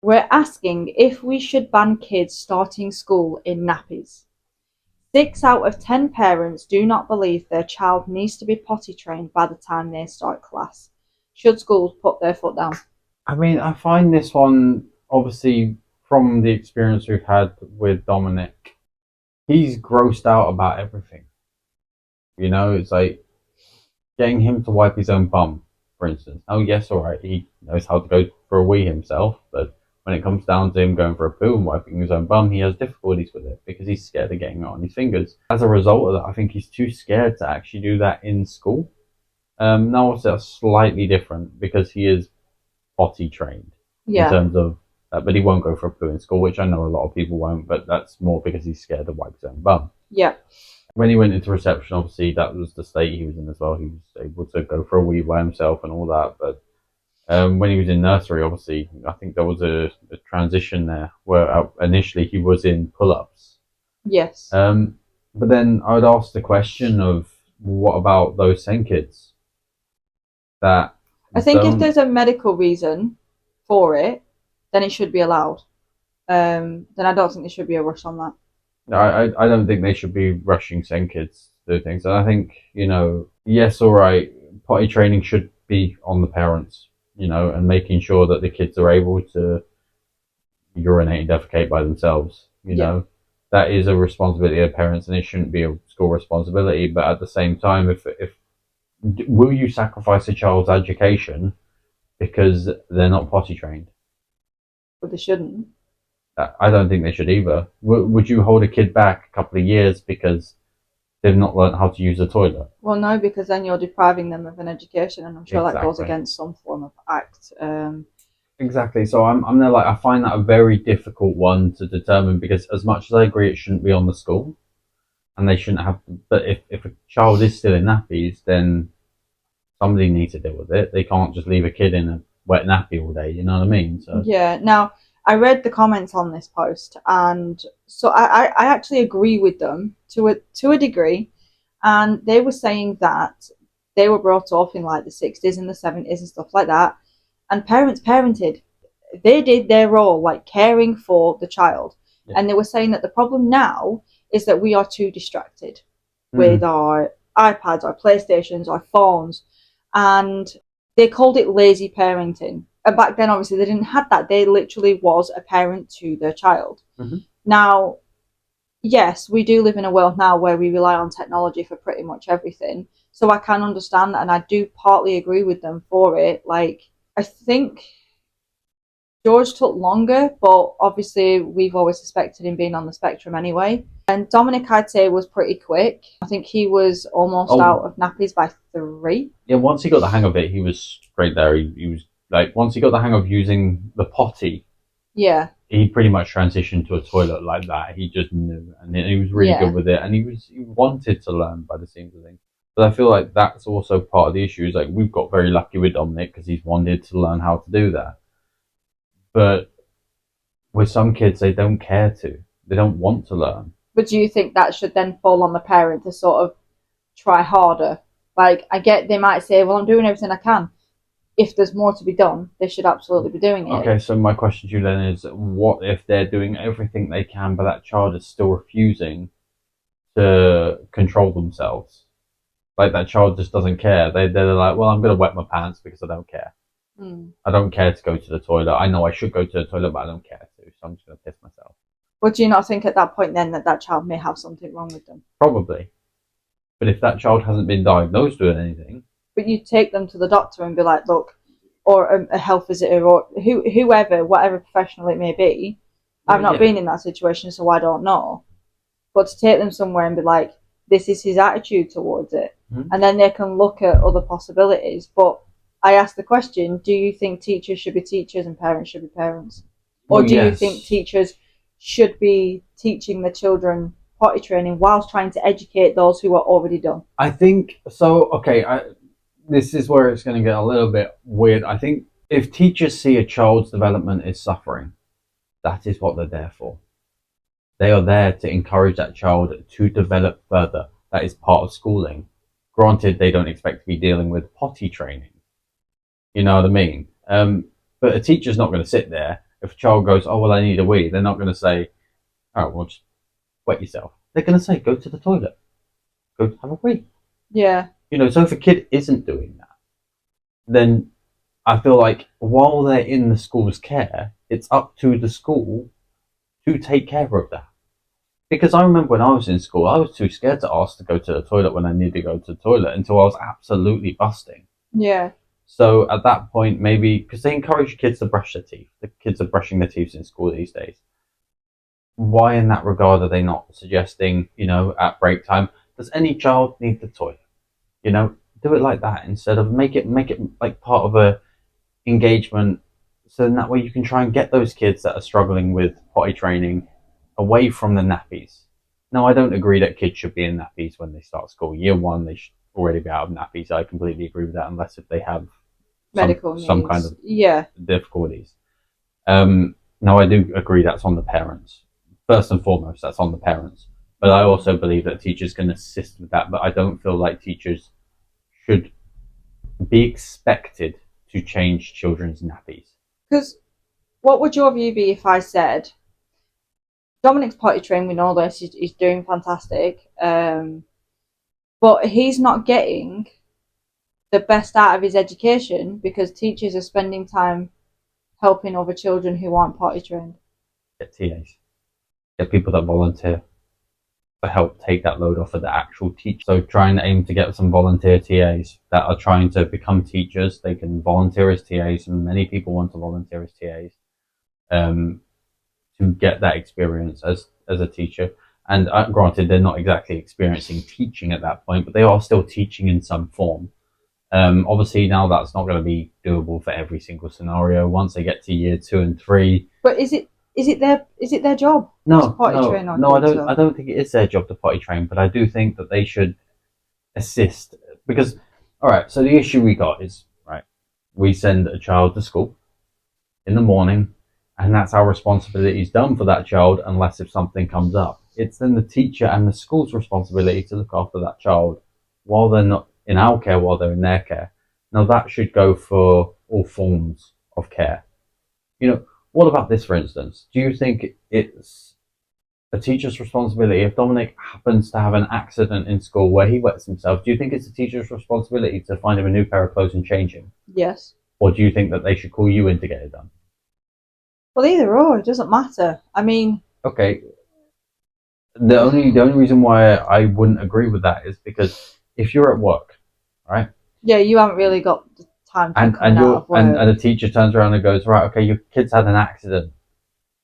We're asking if we should ban kids starting school in nappies. 6 out of 10 parents do not believe their child needs to be potty trained by the time they start class. Should schools put their foot down? I mean, I find this one, obviously, from the experience we've had with Dominic, he's grossed out about everything. It's like getting him to wipe his own bum, for instance. Oh, yes, all right, he knows how to go for a wee himself, but when it comes down to him going for a poo and wiping his own bum, he has difficulties with it because he's scared of getting it on his fingers. As a result of that, I think he's too scared to actually do that in school. Now, obviously, that's slightly different because he is potty trained in Yeah, terms of, but he won't go for a poo in school, which I know a lot of people won't, but that's more because he's scared to wipe his own bum. yeah. When he went into reception, obviously that was the state he was in as well. He was able to go for a wee by himself and all that. But when he was in nursery, obviously, I think there was a transition there where initially he was in pull-ups. Yes. But then I would ask the question of what about those same kids that I think if don't? there's a medical reason for it, then it should be allowed. Then I don't think there should be a rush on that. I don't think they should be rushing send kids to do things. And I think, yes, all right, potty training should be on the parents, and making sure that the kids are able to urinate and defecate by themselves. Yeah. That is a responsibility of parents, and it shouldn't be a school responsibility. But at the same time, if will you sacrifice a child's education because they're not potty trained? But they shouldn't. I don't think they should either. Would you hold a kid back a couple of years because they've not learned how to use the toilet? Well, no, because then you're depriving them of an education, and I'm sure that goes Exactly. against some form of act. Exactly. So I'm there like I find that a very difficult one to determine because as much as I agree it shouldn't be on the school and they shouldn't have, but if a child is still in nappies, then somebody needs to deal with it. They can't just leave a kid in a wet nappy all day. You know what I mean? So Yeah. Now, I read the comments on this post, and so I actually agree with them to a degree, and they were saying that they were brought up in like the 60s and the 70s and stuff like that, and parents parented. They did their role, like caring for the child, yeah. and they were saying that the problem now is that we are too distracted with Mm. our iPads, our PlayStations, our phones, and they called it lazy parenting. And back then, obviously, they didn't have that. They literally was a parent to their child. Mm-hmm. Now, yes, we do live in a world now where we rely on technology for pretty much everything. So I can understand that, and I do partly agree with them for it. Like, I think George took longer, but obviously we've always suspected him being on the spectrum anyway. And Dominic, I'd say, was pretty quick. I think he was almost Oh, out of nappies by 3. yeah. Once he got the hang of it, he was straight there. He was like once he got the hang of using the potty, Yeah, he pretty much transitioned to a toilet like that. He just knew, and he was really yeah. good with it, and he wanted to learn by the seams of things. But I feel like that's also part of the issue. Is like we've got very lucky with Dominic because he's wanted to learn how to do that. But with some kids, they don't care to. They don't want to learn. But do you think that should then fall on the parent to sort of try harder? Like, I get they might say, well, I'm doing everything I can. If there's more to be done, they should absolutely be doing it. Okay, so my question to you then is, what if they're doing everything they can, but that child is still refusing to control themselves? Like that child just doesn't care. They're like, well, I'm gonna wet my pants because I don't care. Mm. I don't care to go to the toilet. I know I should go to the toilet, but I don't care to, so I'm just gonna piss myself. But do you not think at that point then that that child may have something wrong with them? Probably. But if that child hasn't been diagnosed with anything, But you take them to the doctor and be like, look, or a health visitor, or whoever, whatever professional it may be. I've well, not yeah. been in that situation, so I don't know. But to take them somewhere and be like, this is his attitude towards it, Mm-hmm. and then they can look at other possibilities. But I ask the question: do you think teachers should be teachers and parents should be parents, or Well, do you think yes. teachers should be teaching the children potty training whilst trying to educate those who are already done? I think so. Okay, this is where it's going to get a little bit weird. I think if teachers see a child's development is suffering, that is what they're there for. They are there to encourage that child to develop further. That is part of schooling. Granted, they don't expect to be dealing with potty training. You know what I mean? But a teacher's not going to sit there If a child goes, oh well, I need a wee, they're not going to say, oh well, just wet yourself. They're going to say, go to the toilet, go have a wee. Yeah. So if a kid isn't doing that, then I feel like while they're in the school's care, it's up to the school to take care of that. Because I remember when I was in school, I was too scared to ask to go to the toilet when I needed to go to the toilet until I was absolutely busting. Yeah. So at that point, maybe because they encourage kids to brush their teeth, the kids are brushing their teeth in school these days. Why, in that regard, are they not suggesting, at break time, does any child need the toilet? Do it like that instead of make it like part of a engagement, so in that way you can try and get those kids that are struggling with potty training away from the nappies. Now, I don't agree that kids should be in nappies when they start school. Year one, they should already be out of nappies. I completely agree with that, unless if they have Medical some kind needs. of Yeah. difficulties. Now, I do agree that's on the parents. First and foremost, that's on the parents. But I also believe that teachers can assist with that. But I don't feel like teachers should be expected to change children's nappies. Because what would your view be if I said, Dominic's potty trained, we know this, he's doing fantastic, but he's not getting the best out of his education because teachers are spending time helping other children who aren't potty trained. Get TAs, get people that volunteer to help take that load off of the actual teacher. So try and aim to get some volunteer TAs that are trying to become teachers. They can volunteer as TAs, and many people want to volunteer as TAs to get that experience as a teacher. And granted, they're not exactly experiencing teaching at that point, but they are still teaching in some form. Obviously, now that's not going to be doable for every single scenario. Once they get to year 2 and 3, but is it their job to potty train on no, kids? I don't think it is their job to potty train, but I do think that they should assist because, all right. So the issue we got is right. We send a child to school in the morning, and that's our responsibility is done for that child, unless if something comes up. It's then the teacher and the school's responsibility to look after that child while they're not in our care, while they're in their care. Now that should go for all forms of care. What about this, for instance? Do you think it's a teacher's responsibility if Dominic happens to have an accident in school where he wets himself? Do you think it's a teacher's responsibility to find him a new pair of clothes and change him? Yes. Or do you think that they should call you in to get it done? Well, either or, it doesn't matter. I mean, okay. The only reason why I wouldn't agree with that is because if you're at work, right? Yeah, you haven't really got the time to and come out of work. and a teacher turns around and goes, right, okay, your kid's had an accident,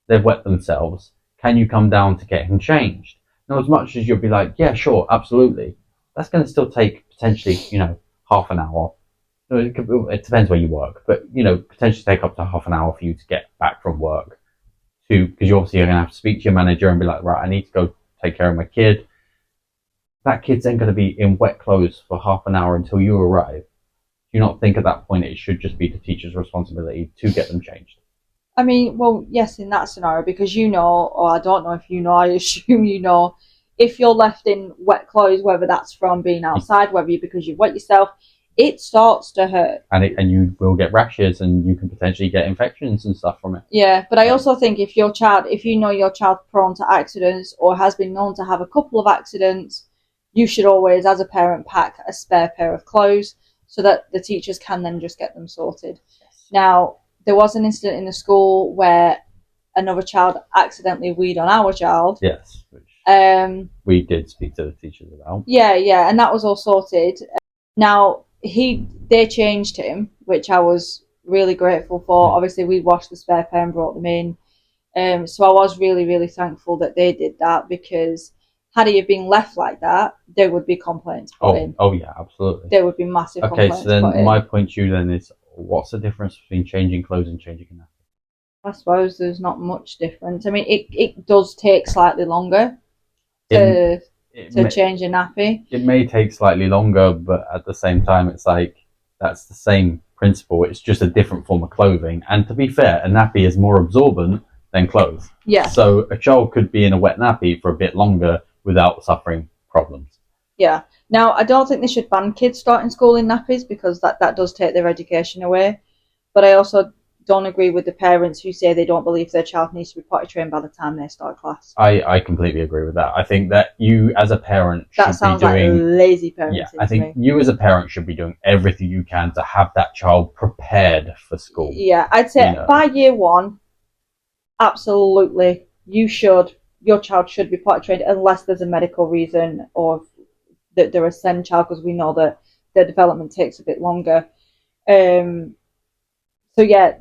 they've wet themselves, can you come down to get him changed? Now, as much as you'll be like, yeah, sure, absolutely, that's going to still take potentially, half an hour. It depends where you work, but potentially take up to half an hour for you to get back from work because you're going to have to speak to your manager and be like, right, I need to go take care of my kid. That kid's then going to be in wet clothes for half an hour until you arrive. Do you not think at that point it should just be the teacher's responsibility to get them changed? I mean, well, yes, in that scenario, because or I don't know if you know, I assume you know, if you're left in wet clothes, whether that's from being outside, whether you because you've wet yourself, it starts to hurt. And you will get rashes and you can potentially get infections and stuff from it. Yeah, but I also think if you know your child's prone to accidents or has been known to have a couple of accidents, you should always, as a parent, pack a spare pair of clothes so that the teachers can then just get them sorted. Yes. Now, there was an incident in the school where another child accidentally weed on our child. Yes, which we did speak to the teachers about. Yeah, and that was all sorted. Now, they changed him, which I was really grateful for. Obviously, we washed the spare pair and brought them in. So I was really, really thankful that they did that, because had he been left like that, there would be complaints put in. Oh yeah, absolutely. There would be massive complaints put in. Okay, so then my point to you then is, what's the difference between changing clothes and changing a nappy? I suppose there's not much difference. I mean, it does take slightly longer to change a nappy. It may take slightly longer, but at the same time, it's like that's the same principle. It's just a different form of clothing. And to be fair, a nappy is more absorbent than clothes. Yeah. So a child could be in a wet nappy for a bit longer without suffering problems. Yeah. Now, I don't think they should ban kids starting school in nappies, because that does take their education away. But I also don't agree with the parents who say they don't believe their child needs to be potty trained by the time they start class. I completely agree with that. I think that you as a parent That should be sounds like doing, lazy yeah, parenting I to think me. you as a parent should be doing everything you can to have that child prepared for school. Yeah, I'd You say know, by year one, absolutely, your child should be potty trained unless there's a medical reason or that they're a SEND child, because we know that their development takes a bit longer. Um, so yeah,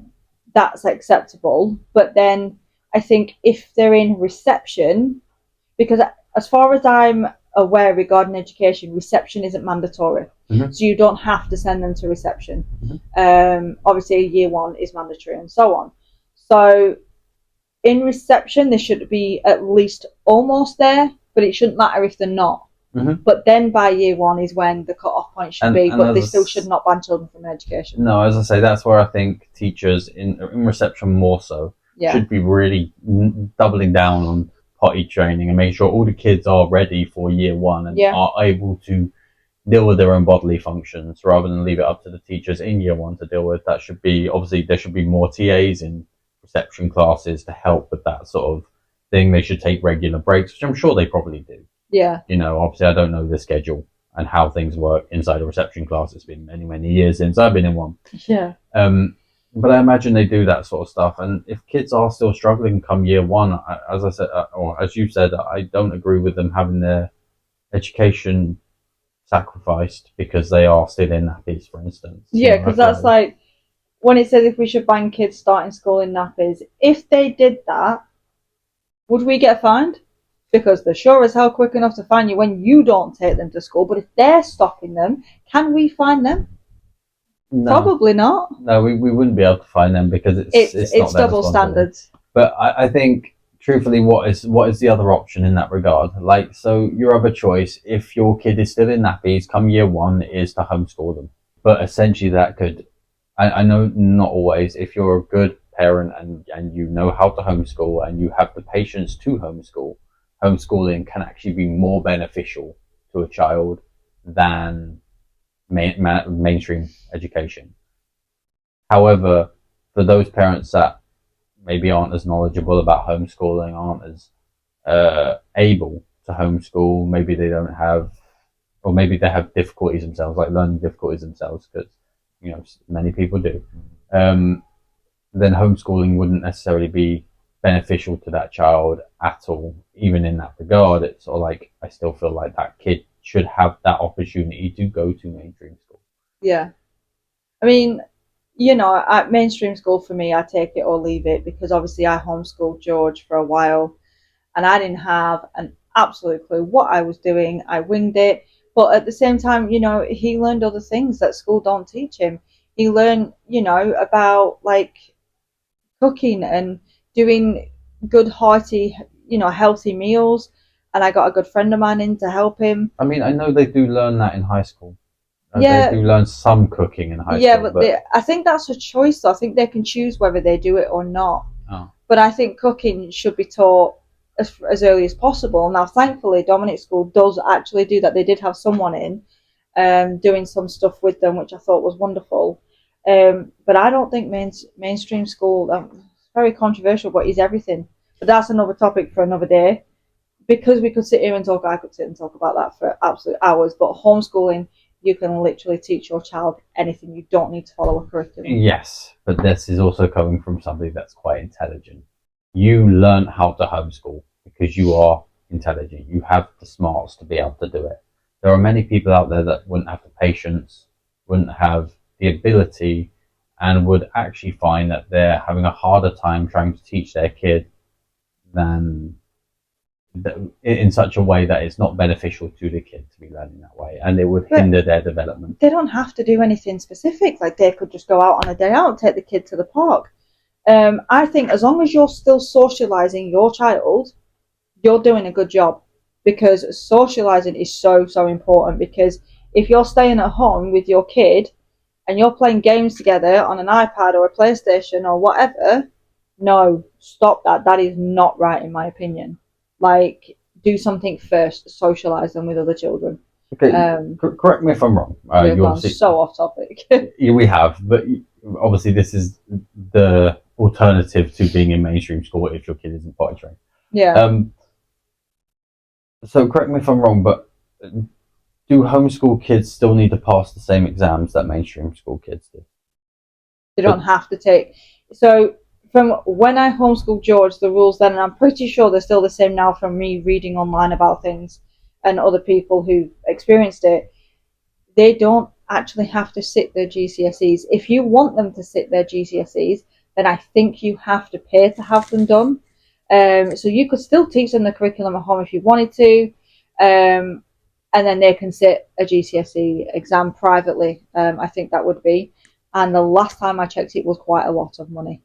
that's acceptable. But then I think if they're in reception, because as far as I'm aware regarding education, reception isn't mandatory. mm-hmm. So you don't have to send them to reception. Mm-hmm. Obviously, year one is mandatory and so on. So in reception, they should be at least almost there, but it shouldn't matter if they're not. Mm-hmm. But then by year one is when the cut-off point should be, And but they still should not ban children from education. no, as I say, that's where I think teachers in reception more so should be really doubling down on potty training and making sure all the kids are ready for year one and are able to deal with their own bodily functions rather than leave it up to the teachers in year one to deal with. That should be, obviously, there should be more TAs in reception classes to help with that sort of thing. They should take regular breaks, which I'm sure they probably do. Yeah. You know, obviously, I don't know the schedule and how things work inside a reception class. It's been many, many years since I've been in one. Yeah. But I imagine they do that sort of stuff. And if kids are still struggling come year one, as I said, or as you said, I don't agree with them having their education sacrificed because they are still in nappies, for instance. Yeah, because that's like when it says if we should ban kids starting school in nappies. If they did that, would we get fined? Because they're sure as hell quick enough to fine you when you don't take them to school. But if they're stopping them, can we fine them? No. Probably not. No, we wouldn't be able to find them because it's not their double standards. But I think truthfully, what is the other option in that regard? Like, so your other choice, if your kid is still in nappies come year one, is to homeschool them. But essentially, that could, I know not always. If you're a good parent and you know how to homeschool and you have the patience to homeschool, homeschooling can actually be more beneficial to a child than mainstream education. However, for those parents that maybe aren't as knowledgeable about homeschooling, aren't as able to homeschool, maybe they don't have, or maybe they have difficulties themselves, like learning difficulties themselves, because you know many people do. Then homeschooling wouldn't necessarily be beneficial to that child at all. Even in that regard, it's sort of like I still feel like that kid should have that opportunity to go to mainstream school. Yeah, I mean, you know, at mainstream school for me, I take it or leave it, because obviously I homeschooled George for a while and I didn't have an absolute clue what I was doing. I winged it. But at the same time, you know, he learned other things that school don't teach him. He learned, you know, about like cooking and doing good, hearty, you know, healthy meals. And I got a good friend of mine in to help him. I mean, I know they do learn that in high school. Yeah, they do learn some cooking in high yeah, school. but I think that's a choice. Though. I think they can choose whether they do it or not. Oh. But I think cooking should be taught as early as possible. Now, thankfully, Dominic School does actually do that. They did have someone in doing some stuff with them, which I thought was wonderful. But I don't think mainstream school, very controversial, but is everything. But that's another topic for another day. Because we could sit here and talk, I could sit and talk about that for absolute hours. But homeschooling, you can literally teach your child anything. You don't need to follow a curriculum. Yes, but this is also coming from somebody that's quite intelligent. You learn how to homeschool because you are intelligent. You have the smarts to be able to do it. There are many people out there that wouldn't have the patience, wouldn't have the ability, and would actually find that they're having a harder time trying to teach their kid than in such a way that it's not beneficial to the kid to be learning that way, and it would hinder their development. They don't have to do anything specific. Like they could just go out on a day out and take the kid to the park. I think as long as you're still socializing your child, you're doing a good job, because socializing is so important. Because if you're staying at home with your kid and you're playing games together on an iPad or a PlayStation or whatever, no, stop that. That is not right, in my opinion. Like, do something first, socialize them with other children. Okay, correct me if I'm wrong. We've You gone obviously so off topic. we have, but obviously this is the alternative to being in mainstream school if your kid isn't potty trained. Yeah, Um, so correct me if I'm wrong, but do homeschool kids still need to pass the same exams that mainstream school kids do? they But don't have to take. So from when I homeschooled George, the rules then, and I'm pretty sure they're still the same now from me reading online about things and other people who experienced it, they don't actually have to sit their GCSEs. If you want them to sit their GCSEs, then I think you have to pay to have them done. So you could still teach them the curriculum at home if you wanted to, and then they can sit a GCSE exam privately. I think that would be. And the last time I checked, it was quite a lot of money.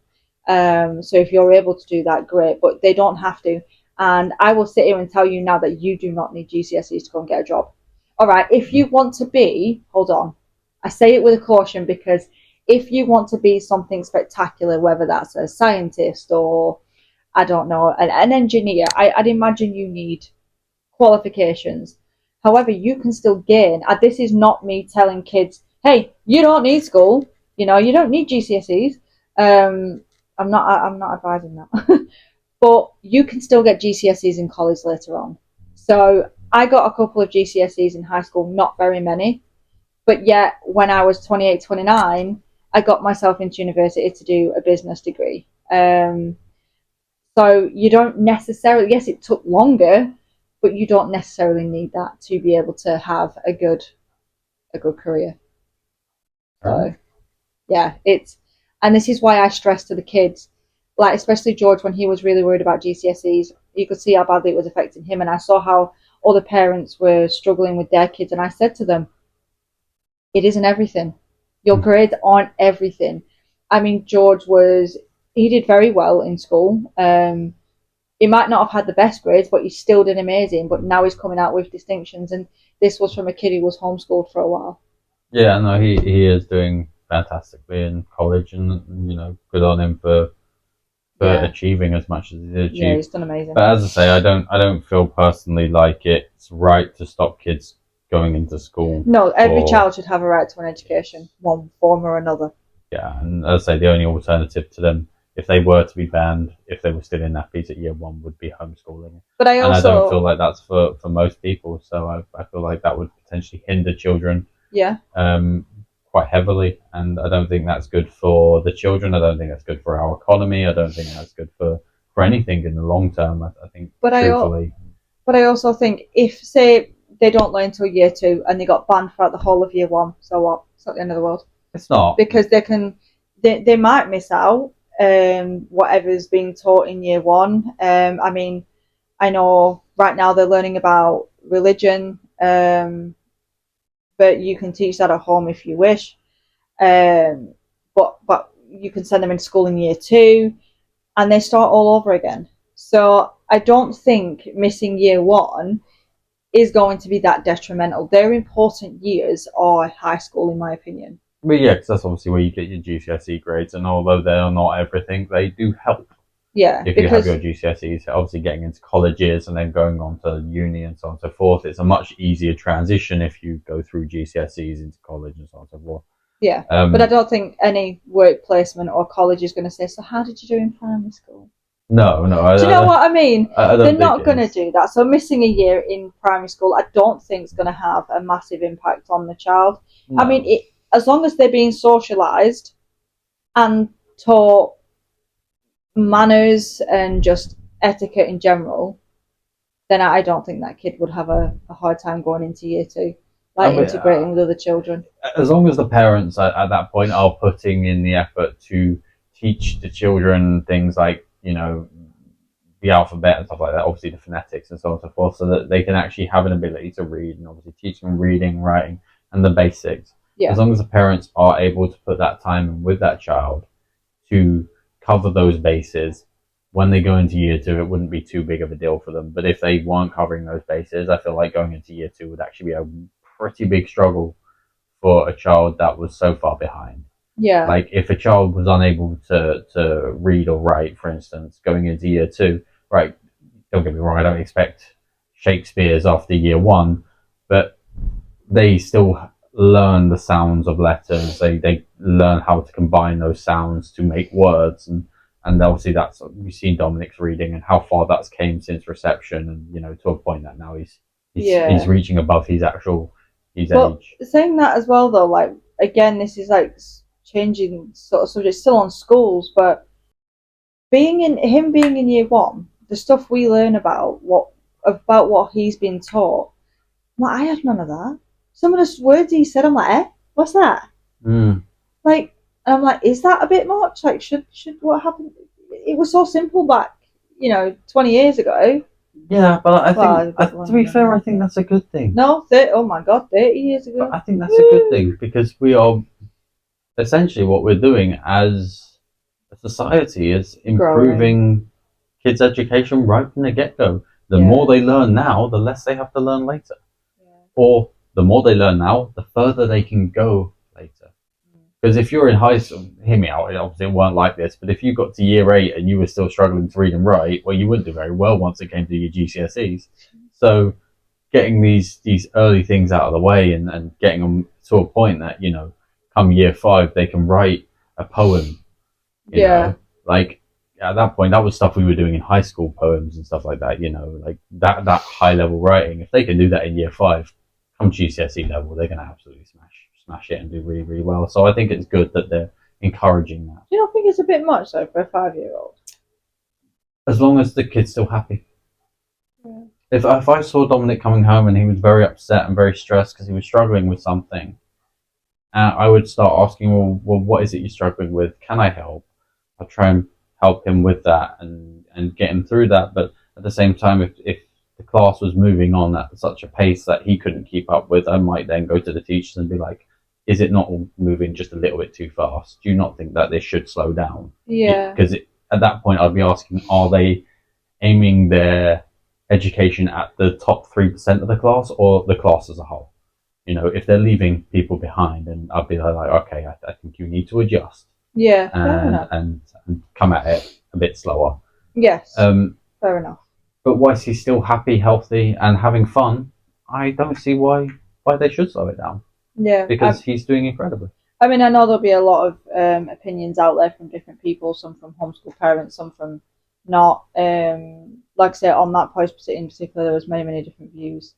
So if you're able to do that, great. But they don't have to. And I will sit here and tell you now that you do not need GCSEs to go and get a job. All right, if you want to be, hold on, I say it with a caution because if you want to be something spectacular, whether that's a scientist or I don't know, an engineer, I'd imagine you need qualifications. However, you can still gain. This is not me telling kids, hey, you don't need school. You know, you don't need GCSEs. I'm not advising that. But you can still get GCSEs in college later on. So I got a couple of GCSEs in high school, not very many. But yet, when I was 28, 29, I got myself into university to do a business degree. So you don't necessarily, yes, it took longer, but you don't necessarily need that to be able to have a good career. So yeah, and this is why I stress to the kids, like especially George when he was really worried about GCSEs, you could see how badly it was affecting him, and I saw how other parents were struggling with their kids, and I said to them, it isn't everything. Your grades aren't everything. I mean, he did very well in school. He might not have had the best grades, but he still did amazing. But now he's coming out with distinctions, and this was from a kid who was homeschooled for a while. yeah, no, he is doing fantastically in college, and good on him for Yeah, achieving as much as he did yeah, achieve. he's done amazing. But as I say, I don't feel personally like it's right to stop kids going into school No, every for child should have a right to an education, one form or another. yeah. And as I say, the only alternative to them, if they were to be banned, if they were still in that piece at year one, would be homeschooling. But I And I don't feel also, like that's for most people. So I feel like that would potentially hinder children yeah, um, quite heavily, and I don't think that's good for the children. I don't think that's good for our economy. I don't think that's good for anything in the long term. I think but I, truthfully, but I also think if say they don't learn until year two and they got banned throughout the whole of year one, so what? It's not the end of the world it's not. because they might miss out whatever's being taught in year one. I mean, I know right now they're learning about religion, but you can teach that at home if you wish. Um, but you can send them into school in year two, and they start all over again. So I don't think missing year one is going to be that detrimental. Their important years are high school, in my opinion. But yeah, because that's obviously where you get your GCSE grades, and although they are not everything, they do help. Yeah, If you have because your GCSEs, obviously getting into colleges and then going on to uni and so on and so forth, it's a much easier transition if you go through GCSEs into college and so on and so forth. yeah, but I Um, don't think any work placement or college is going to say, "So how did you do in primary school?" no, no, Do you know what I mean? I They're don't think not it going to is. do that. So missing a year in primary school, I don't think is going to have a massive impact on the child. I mean, No, as long as they're being socialised and taught manners and just etiquette in general, then I don't think that kid would have a hard time going into year two, I like mean, integrating with other children. as long as the parents at that point are putting in the effort to teach the children things like the alphabet and stuff like that, obviously the phonetics and so on and so forth, so that they can actually have an ability to read and obviously teach them reading, writing, and the basics. As Yeah, long as the parents are able to put that time in with that child to cover those bases, when they go into year two, it wouldn't be too big of a deal for them. But if they weren't covering those bases, I feel like going into year two would actually be a pretty big struggle for a child that was so far behind. yeah, Like if a child was unable to read or write, for instance, going into year two, right? Don't get me wrong, I don't expect Shakespeare's after year one, but they still learn the sounds of letters. They learn how to combine those sounds to make words, and obviously that's we've seen Dominic's reading and how far that's came since reception, and to a point that now he's Yeah. reaching above his But age. saying that as well, though, like again, this is like changing sort of subject, still on schools, but being in year one, the stuff we learn about what he's been taught. Like, I had none of that. Some of the words he said, I'm like, what's that? Mm. Like, and I'm like, is that a bit much? Like, should what happened? It was so simple back, 20 years ago. Yeah, but I Well, think a bit to longer be than fair, I that. think that's a good thing. No, oh my God, 30 years But ago. I think that's a good Woo! thing because we are essentially what we're doing as a society is Growing. improving kids' education right from the get go. The more Yeah. they learn now, the less they have to learn later. Yeah. Or the more they learn now, the further they can go later. Because if you're in high school, hear me out, obviously it weren't like this, but if you got to year 8 and you were still struggling to read and write, well, you wouldn't do very well once it came to your GCSEs. So getting these early things out of the way and getting them to a point that, come year 5, they can write a poem, you Yeah. know, like at that point, that was stuff we were doing in high school, poems and stuff like that, like that high level writing. If they can do that in year 5, come GCSE level, they're going to absolutely smash it and do really, really well. So I think it's good that they're encouraging that. Do you not think it's a bit much though for a 5-year-old? As long as the kid's still happy. Yeah. If I saw Dominic coming home and he was very upset and very stressed because he was struggling with something, I would start asking, well, what is it you're struggling with? Can I help? I'll try and help him with that and get him through that. But at the same time, if the class was moving on at such a pace that he couldn't keep up with, I might then go to the teachers and be like, is it not moving just a little bit too fast? Do you not think that this should slow down? Yeah. Because at that point, I'd be asking, are they aiming their education at the top 3% of the class or the class as a whole? If they're leaving people behind, and I'll be like, okay, I think you need to adjust Yeah. Fair and, enough. and come at it a bit slower. Yes. Um, Fair enough. but whilst he's still happy, healthy, and having fun, I don't see why they should slow it down Yeah. because he's doing incredibly. I mean, I know there'll be a lot of opinions out there from different people, some from homeschool parents, some from not. Like I say, on that post in particular, there was many, many different views,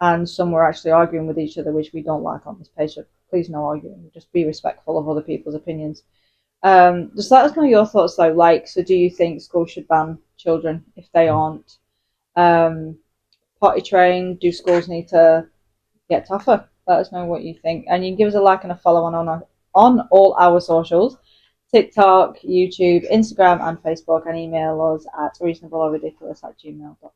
and some were actually arguing with each other, which we don't like on this page. So please, no arguing. Just be respectful of other people's opinions. Just let us know your thoughts, though. Like, so do you think schools should ban children if they aren't um, potty trained? Do schools need to get tougher? Let us know what you think. And you can give us a like and a follow on all our socials: TikTok, YouTube, Instagram, and Facebook, and email us at reasonableorridiculous@gmail.com.